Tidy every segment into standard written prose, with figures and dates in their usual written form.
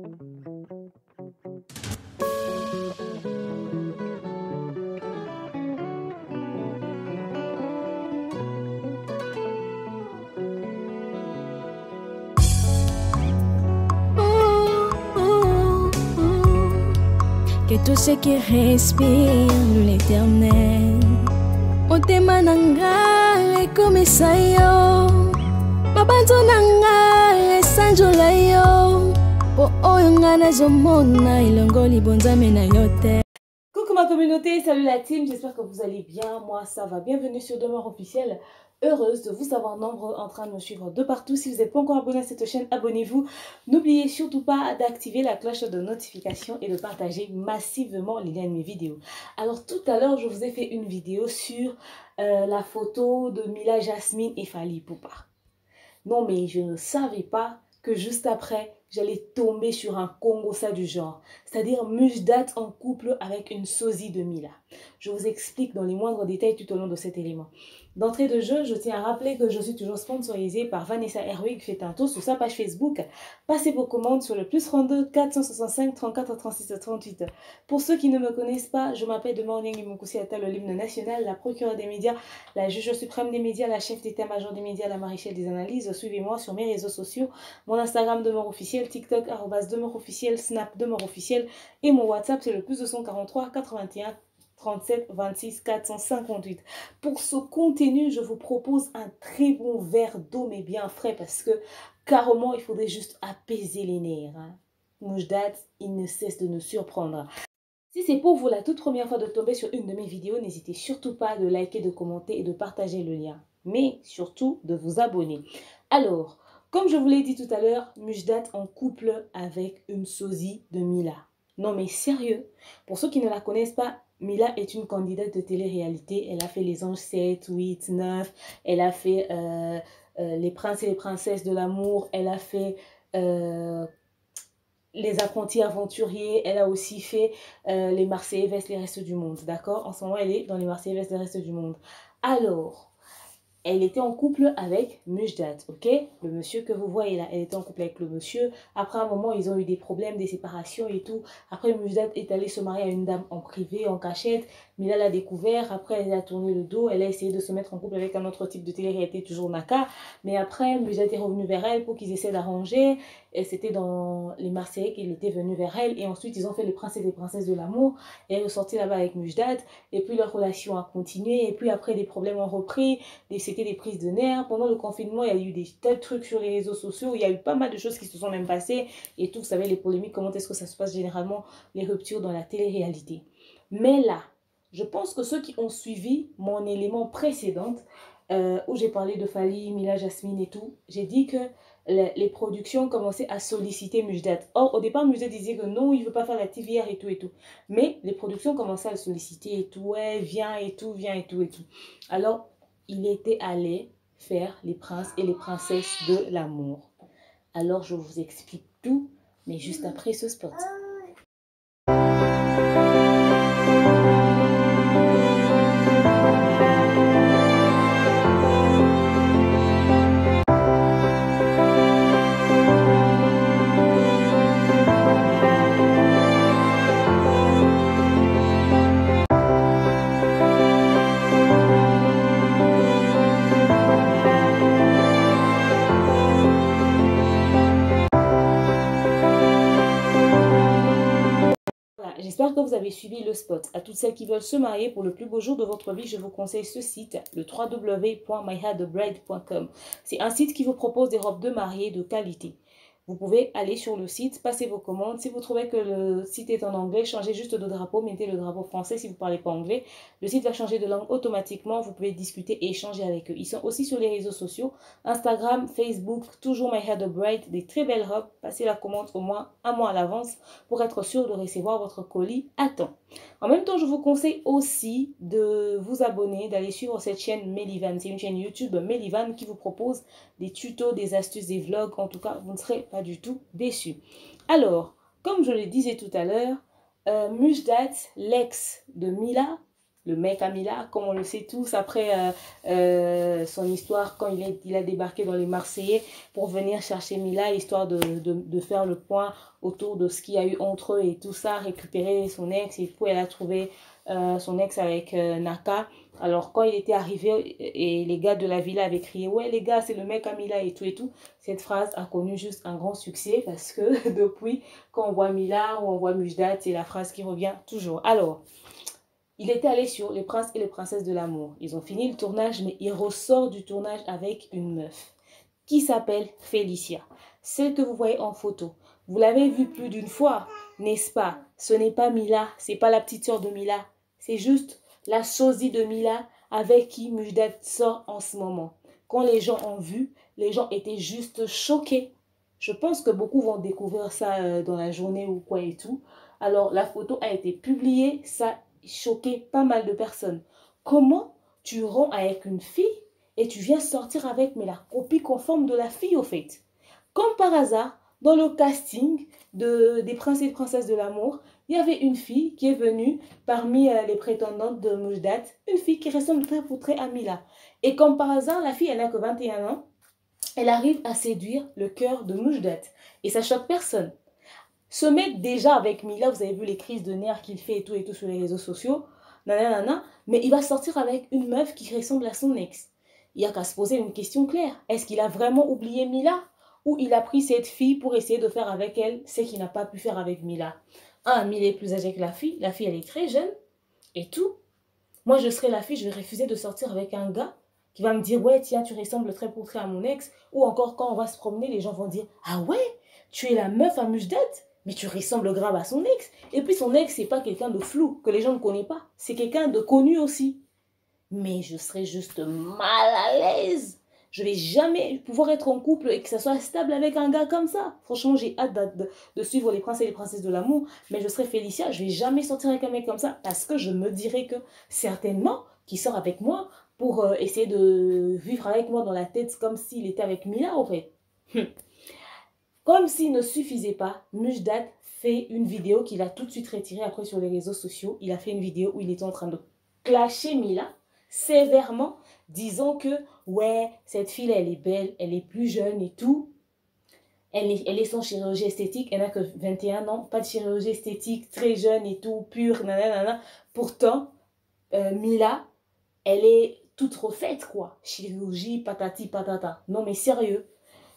Que tout ce qui respire loue l'éternel. On te mananga et comme ça yo. Mabanzo nanga et sanjola yo. Po oyonga na zomona ilongoli bonzame na yote. Coucou ma communauté, salut la team, j'espère que vous allez bien, moi ça va. Bienvenue sur Demeure Officielle, heureuse de vous avoir nombreux en train de me suivre de partout. Si vous n'êtes pas encore abonné à cette chaîne, abonnez-vous. N'oubliez surtout pas d'activer la cloche de notification et de partager massivement les liens de mes vidéos. Alors tout à l'heure, je vous ai fait une vidéo sur la photo de Mila Jasmine et Fally Ipupa. Non mais je ne savais pas que juste après, j'allais tomber sur un Congo ça du genre. C'est-à-dire Mujdat en couple avec une sosie de Mila. Je vous explique dans les moindres détails tout au long de cet élément. D'entrée de jeu, je tiens à rappeler que je suis toujours sponsorisée par Vanessa Herwig. Faites un tour sur sa page Facebook. Passez vos commandes sur le +32 465 34 36 38. Pour ceux qui ne me connaissent pas, je m'appelle Demeure Officielle, l'hymne national, la procureure des médias, la juge suprême des médias, la chef d'état-major des médias, la maréchale des analyses. Suivez-moi sur mes réseaux sociaux. Mon Instagram Demeure Officielle, TikTok @Demeure Officielle, Snap Demeure Officielle et mon WhatsApp c'est le +243 81 37 26 458. Pour ce contenu, je vous propose un très bon verre d'eau, mais bien frais, parce que carrément, il faudrait juste apaiser les nerfs. Hein. Mujdat, il ne cesse de nous surprendre. Si c'est pour vous la toute première fois de tomber sur une de mes vidéos, n'hésitez surtout pas de liker, de commenter et de partager le lien. Mais surtout, de vous abonner. Alors, comme je vous l'ai dit tout à l'heure, Mujdat en couple avec une sosie de Mila. Non mais sérieux, pour ceux qui ne la connaissent pas, Mila est une candidate de télé-réalité. Elle a fait Les Anges 7, 8, 9. Elle a fait Les Princes et les Princesses de l'amour. Elle a fait Les Apprentis Aventuriers. Elle a aussi fait Les Marseillais Vestes, les Restes du Monde. D'accord? En ce moment, elle est dans Les Marseillais Vestes, les Restes du Monde. Alors, elle était en couple avec Mujdat, ok? Le monsieur que vous voyez là, elle était en couple avec le monsieur. Après un moment, ils ont eu des problèmes, des séparations et tout. Après, Mujdat est allé se marier à une dame en privé, en cachette. Mila l'a découvert. Après, elle a tourné le dos. Elle a essayé de se mettre en couple avec un autre type de télé-réalité, toujours Naka. Mais après, Mujdat est revenu vers elle pour qu'ils essaient d'arranger. Et c'était dans Les Marseillais qu'il était venu vers elle. Et ensuite, ils ont fait Les Princes et les Princesses de l'amour. Elle est ressortie là-bas avec Mujdat. Et puis, leur relation a continué. Et puis, après, des problèmes ont repris. C'était des prises de nerfs. Pendant le confinement, il y a eu des tels trucs sur les réseaux sociaux. Il y a eu pas mal de choses qui se sont même passées. Et tout, vous savez, les polémiques, comment est-ce que ça se passe généralement, les ruptures dans la télé-réalité. Mais là, je pense que ceux qui ont suivi mon élément précédent, où j'ai parlé de Fally, Mila, Jasmine et tout, j'ai dit que les productions commençaient à solliciter Mujdat. Or, au départ, Mujdat disait que non, il ne veut pas faire la TVR et tout et tout. Mais les productions commençaient à le solliciter et tout. Ouais, viens et tout, viens et tout et tout. Alors, il était allé faire Les Princes et les Princesses de l'amour. Alors, je vous explique tout, mais juste après ce spot. J'espère que vous avez suivi le spot. À toutes celles qui veulent se marier pour le plus beau jour de votre vie, je vous conseille ce site, le www.myhairthebride.com. C'est un site qui vous propose des robes de mariée de qualité. Vous pouvez aller sur le site, passer vos commandes. Si vous trouvez que le site est en anglais, changez juste de drapeau, mettez le drapeau français si vous ne parlez pas anglais. Le site va changer de langue automatiquement. Vous pouvez discuter et échanger avec eux. Ils sont aussi sur les réseaux sociaux, Instagram, Facebook, toujours My Hair The Bride, des très belles robes. Passez la commande au moins un mois à l'avance pour être sûr de recevoir votre colis à temps. En même temps, je vous conseille aussi de vous abonner, d'aller suivre cette chaîne Melivan. C'est une chaîne YouTube Melivan qui vous propose des tutos, des astuces, des vlogs. En tout cas, vous ne serez pas du tout déçus. Alors, comme je le disais tout à l'heure, Mujdat, l'ex de Mila, le mec à Mila, comme on le sait tous, après son histoire, quand il a débarqué dans les Marseillais pour venir chercher Mila, histoire de faire le point autour de ce qu'il y a eu entre eux et tout ça, récupérer son ex, et puis elle a trouvé son ex avec Naka. Alors quand il était arrivé et les gars de la villa avaient crié ouais les gars c'est le mec à Mila et tout, cette phrase a connu juste un grand succès parce que depuis quand on voit Mila ou on voit Mujdat, c'est la phrase qui revient toujours. Alors il était allé sur Les Princes et les Princesses de l'amour. Ils ont fini le tournage, mais il ressort du tournage avec une meuf qui s'appelle Félicia. Celle que vous voyez en photo. Vous l'avez vue plus d'une fois, n'est-ce pas? Ce n'est pas Mila, c'est pas la petite sœur de Mila. C'est juste la sosie de Mila avec qui Mujdat sort en ce moment. Quand les gens ont vu, les gens étaient juste choqués. Je pense que beaucoup vont découvrir ça dans la journée ou quoi et tout. Alors, la photo a été publiée, ça choqué pas mal de personnes. Comment tu romps avec une fille et tu viens sortir avec mais la copie conforme de la fille au fait? Comme par hasard, dans le casting des Princes et Princesses de l'amour, il y avait une fille qui est venue parmi les prétendantes de Mujdat, une fille qui ressemble très pour très à Mila. Et comme par hasard, la fille, elle n'a que 21 ans, elle arrive à séduire le cœur de Mujdat. Et ça choque personne. Ce mec, déjà avec Mila, vous avez vu les crises de nerfs qu'il fait et tout sur les réseaux sociaux, nanana, mais il va sortir avec une meuf qui ressemble à son ex. Il n'y a qu'à se poser une question claire. Est-ce qu'il a vraiment oublié Mila? Ou il a pris cette fille pour essayer de faire avec elle ce qu'il n'a pas pu faire avec Mila? Mila est plus âgée que la fille elle est très jeune, et tout. Moi, je serais la fille, je vais refuser de sortir avec un gars qui va me dire, ouais, tiens, tu ressembles très pour très à mon ex. Ou encore, quand on va se promener, les gens vont dire, ah ouais, tu es la meuf à Mujdat? Mais tu ressembles grave à son ex. Et puis son ex, c'est pas quelqu'un de flou, que les gens ne connaissent pas. C'est quelqu'un de connu aussi. Mais je serais juste mal à l'aise. Je vais jamais pouvoir être en couple et que ça soit stable avec un gars comme ça. Franchement, j'ai hâte de suivre les princes et les princesses de l'amour. Mais je serais Félicia, je vais jamais sortir avec un mec comme ça. Parce que je me dirais que certainement, qu'il sort avec moi pour essayer de vivre avec moi dans la tête comme s'il était avec Mila, en fait. Comme s'il ne suffisait pas, Mujdat fait une vidéo qu'il a tout de suite retirée après sur les réseaux sociaux. Il a fait une vidéo où il était en train de clasher Mila sévèrement, disant que ouais, cette fille elle est belle, elle est plus jeune et tout. Elle est sans chirurgie esthétique, elle n'a que 21 ans, pas de chirurgie esthétique, très jeune et tout, pure, nanana. Pourtant, Mila, elle est toute refaite quoi. Chirurgie, patati patata. Non mais sérieux,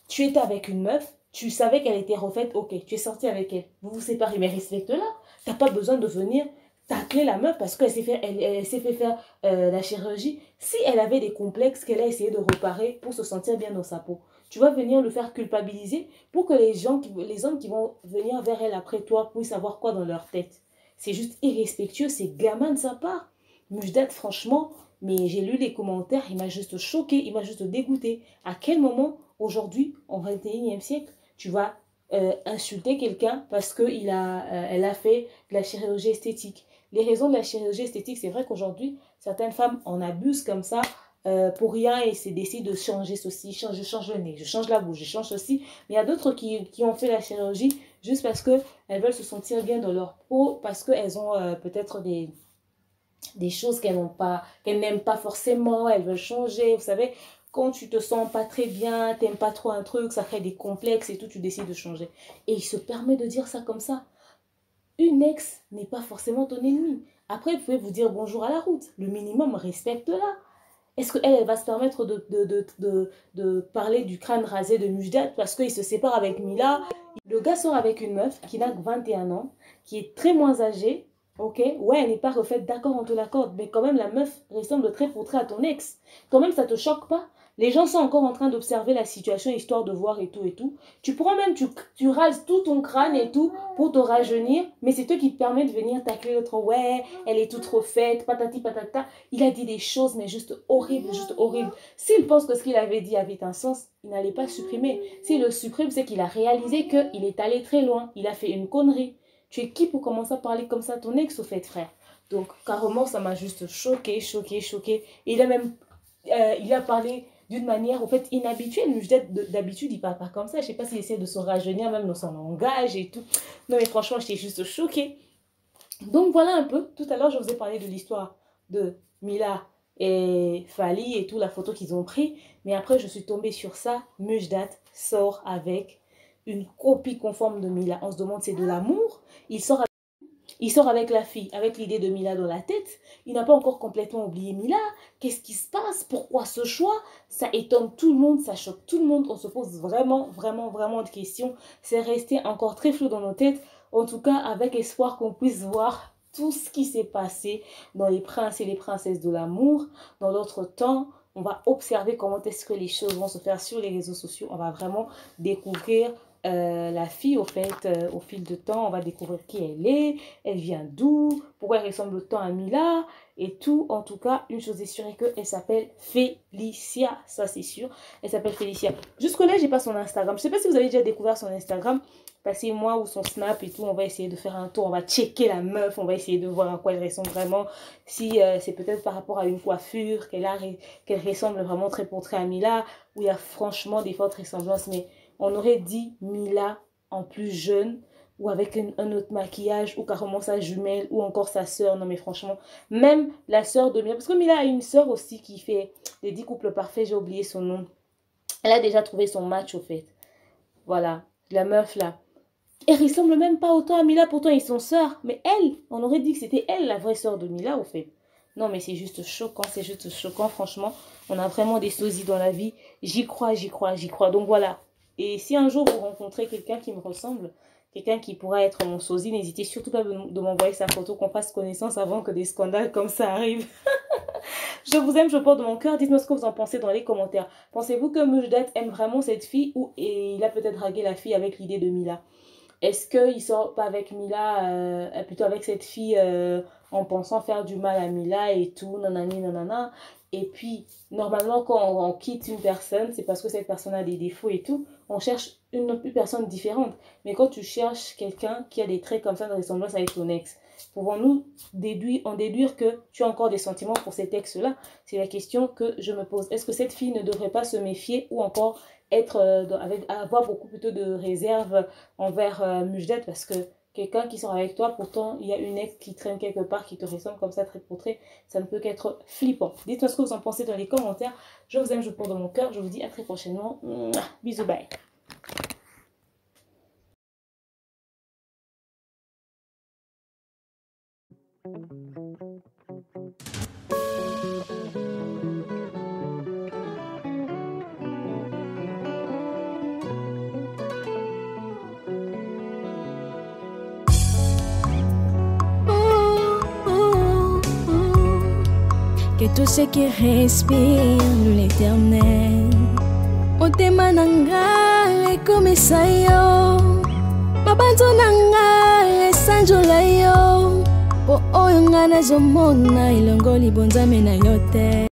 tu étais avec une meuf, tu savais qu'elle était refaite, ok, tu es sorti avec elle. Vous vous séparez, mais respecte-la. T'as pas besoin de venir tacler la meuf parce qu'elle s'est fait faire la chirurgie. Si elle avait des complexes qu'elle a essayé de réparer pour se sentir bien dans sa peau, tu vas venir le faire culpabiliser pour que les hommes qui vont venir vers elle après toi puissent savoir quoi dans leur tête. C'est juste irrespectueux, c'est gamin de sa part. Mujdat, franchement, mais j'ai lu les commentaires, il m'a juste choqué, il m'a juste dégoûté. À quel moment, aujourd'hui, en 21e siècle, tu vas insulter quelqu'un parce qu'elle a fait de la chirurgie esthétique? Les raisons de la chirurgie esthétique, c'est vrai qu'aujourd'hui, certaines femmes en abusent comme ça pour rien et se décident de changer ceci, je change le nez, je change la bouche, je change ceci. Mais il y a d'autres qui ont fait la chirurgie juste parce qu'elles veulent se sentir bien dans leur peau, parce qu'elles ont peut-être des choses qu'elles n'aiment pas forcément, elles veulent changer, vous savez. Quand tu te sens pas très bien, t'aimes pas trop un truc, ça crée des complexes et tout, tu décides de changer. Et il se permet de dire ça comme ça. Une ex n'est pas forcément ton ennemi. Après, vous pouvez vous dire bonjour à la route. Le minimum, respecte-la. Est-ce qu'elle va se permettre de parler du crâne rasé de Mujdat parce qu'il se sépare avec Mila? Le gars sort avec une meuf qui n'a que 21 ans, qui est très moins âgée. Ok, ouais, elle n'est pas refaite, d'accord, on te l'accorde, mais quand même, la meuf ressemble très pour très à ton ex. Quand même, ça te choque pas? Les gens sont encore en train d'observer la situation, histoire de voir et tout et tout. Tu prends même, tu rases tout ton crâne et tout pour te rajeunir, mais c'est toi qui te permet de venir tacler l'autre. Ouais, elle est toute refaite, patati patata. Il a dit des choses, mais juste horribles, juste horribles. S'il pense que ce qu'il avait dit avait un sens, il n'allait pas supprimer. S'il le supprime, c'est qu'il a réalisé qu'il est allé très loin. Il a fait une connerie. Tu es qui pour commencer à parler comme ça à ton ex, au fait, frère? Donc, carrément, ça m'a juste choqué. Et il a parlé d'une manière, en fait, inhabituelle. D'habitude, il parle pas comme ça. Je sais pas s'il essaie de se rajeunir, même dans son langage et tout. Non, mais franchement, j'étais juste choquée. Donc, voilà un peu. Tout à l'heure, je vous ai parlé de l'histoire de Mila et Fally et tout, la photo qu'ils ont pris. Mais après, je suis tombée sur ça. Mujdat sort avec une copie conforme de Mila. On se demande, c'est de l'amour? Il sort avec la fille, avec l'idée de Mila dans la tête. Il n'a pas encore complètement oublié Mila. Qu'est-ce qui se passe? Pourquoi ce choix? Ça étonne tout le monde, ça choque tout le monde. On se pose vraiment de questions. C'est resté encore très flou dans nos têtes. En tout cas, avec espoir qu'on puisse voir tout ce qui s'est passé dans les princes et les princesses de l'amour. Dans d'autres temps, on va observer comment est-ce que les choses vont se faire sur les réseaux sociaux. On va vraiment découvrir la fille, au fait, au fil de temps, on va découvrir qui elle vient d'où, pourquoi elle ressemble tant à Mila, et tout. En tout cas, une chose est sûre et qu'elle s'appelle Félicia, ça c'est sûr, elle s'appelle Félicia. Jusque-là, j'ai pas son Instagram. Je sais pas si vous avez déjà découvert son Instagram, passez-moi ou son Snap et tout, on va essayer de faire un tour, on va checker la meuf, on va essayer de voir à quoi elle ressemble vraiment, si c'est peut-être par rapport à une coiffure, qu'elle ressemble vraiment très pour très à Mila, où il y a franchement des fortes ressemblances, mais on aurait dit Mila en plus jeune ou avec un autre maquillage ou carrément sa jumelle ou encore sa sœur. Non mais franchement, même la sœur de Mila, parce que Mila a une sœur aussi qui fait les 10 couples parfaits, j'ai oublié son nom. Elle a déjà trouvé son match au fait. Voilà, la meuf là. Elle ressemble même pas autant à Mila, pourtant ils sont sœurs. Mais elle, on aurait dit que c'était elle la vraie sœur de Mila au fait. Non mais c'est juste choquant franchement. On a vraiment des sosies dans la vie. J'y crois. Donc voilà. Et si un jour vous rencontrez quelqu'un qui me ressemble, quelqu'un qui pourra être mon sosie, n'hésitez surtout pas de m'envoyer sa photo, qu'on fasse connaissance avant que des scandales comme ça arrivent. Je vous aime, je porte de mon cœur. Dites-moi ce que vous en pensez dans les commentaires. Pensez-vous que Mujdat aime vraiment cette fille ou il a peut-être dragué la fille avec l'idée de Mila? Est-ce qu'il sort pas avec Mila, plutôt avec cette fille en pensant faire du mal à Mila et tout, nanani, nanana. Et puis, normalement, quand on quitte une personne, c'est parce que cette personne a des défauts et tout. On cherche une personne différente. Mais quand tu cherches quelqu'un qui a des traits comme ça de ressemblance avec ton ex, pouvons-nous déduire que tu as encore des sentiments pour cet ex-là? C'est la question que je me pose. Est-ce que cette fille ne devrait pas se méfier ou encore avoir beaucoup plutôt de réserve envers Mujdat, parce que quelqu'un qui sort avec toi, pourtant il y a une ex qui traîne quelque part, qui te ressemble comme ça, trait pour trait, ça ne peut qu'être flippant. Dites-moi ce que vous en pensez dans les commentaires. Je vous aime, je vous porte dans mon cœur. Je vous dis à très prochainement. Bisous, bye. Que tout ce qui respire loue l'éternel. Motema nanga ekomisa yo, mabanzo nanga esanjola yo, po oyo nga nazomona elongo libonzame na yo te.